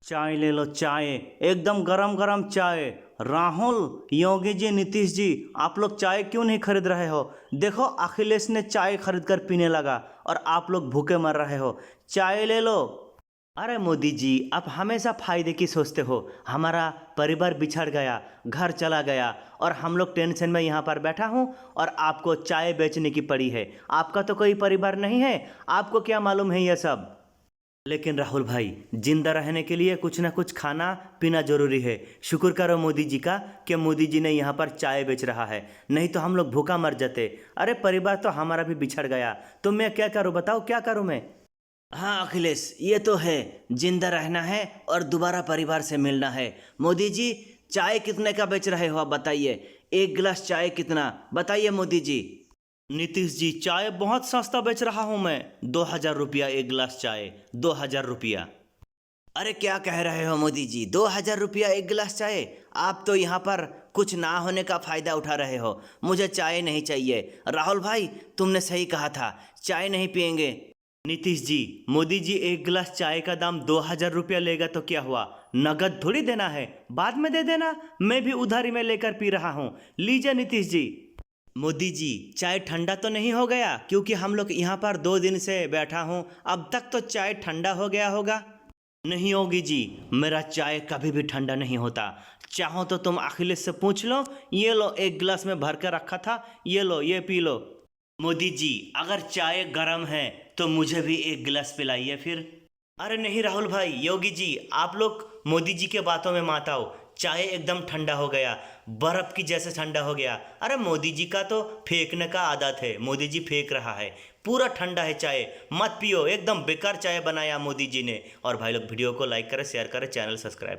चाय ले लो चाय, एकदम गरम गरम चाय। राहुल, योगी जी, नीतीश जी, आप लोग चाय क्यों नहीं खरीद रहे हो? देखो अखिलेश ने चाय खरीद कर पीने लगा और आप लोग भूखे मर रहे हो। चाय ले लो। अरे मोदी जी, आप हमेशा फायदे की सोचते हो। हमारा परिवार बिछड़ गया, घर चला गया और हम लोग टेंशन में यहाँ पर बैठा हूँ और आपको चाय बेचने की पड़ी है। आपका तो कोई परिवार नहीं है, आपको क्या मालूम है ये सब? लेकिन राहुल भाई, जिंदा रहने के लिए कुछ ना कुछ खाना पीना जरूरी है। शुक्र करो मोदी जी का कि मोदी जी ने यहाँ पर चाय बेच रहा है, नहीं तो हम लोग भूखा मर जाते। अरे परिवार तो हमारा भी बिछड़ गया, तो मैं क्या करूँ बताओ, क्या करूँ मैं? हाँ अखिलेश, ये तो है, जिंदा रहना है और दोबारा परिवार से मिलना है। मोदी जी, चाय कितने का बेच रहे हो आप बताइए? एक गिलास चाय कितना, बताइए मोदी जी। नीतीश जी, चाय बहुत सस्ता बेच रहा हूँ मैं, 2,000 रुपया एक गिलास चाय, 2,000 रुपया। अरे क्या कह रहे हो मोदी जी, 2,000 रुपया एक गिलास चाय? आप तो यहाँ पर कुछ ना होने का फायदा उठा रहे हो। मुझे चाय नहीं चाहिए। राहुल भाई, तुमने सही कहा था, चाय नहीं पियेंगे। नीतीश जी, मोदी जी एक गिलास चाय का दाम 2,000 रुपया लेगा तो क्या हुआ? नगद थोड़ी देना है, बाद में दे देना, मैं भी उधारी में लेकर पी रहा हूँ। लीजिए नीतीश जी। मोदी जी, चाय ठंडा तो नहीं हो गया? क्योंकि हम लोग यहाँ पर 2 दिन से बैठा हूँ, अब तक तो चाय ठंडा हो गया होगा। नहीं होगी जी, मेरा चाय कभी भी ठंडा नहीं होता। चाहो तो तुम अखिलेश से पूछ लो, ये लो एक गिलास में भर कर रखा था, ये लो ये पी लो। मोदी जी, अगर चाय गर्म है तो मुझे भी एक गिलास पिलाइए फिर। अरे नहीं राहुल भाई, योगी जी, आप लोग मोदी जी के बातों में मत आओ। चाय एकदम ठंडा हो गया, बर्फ की जैसे ठंडा हो गया। अरे मोदी जी का तो फेंकने का आदत है, मोदी जी फेंक रहा है, पूरा ठंडा है चाय, मत पियो, एकदम बेकार चाय बनाया मोदी जी ने। और भाई लोग वीडियो को लाइक करें, शेयर करें, चैनल सब्सक्राइब करें।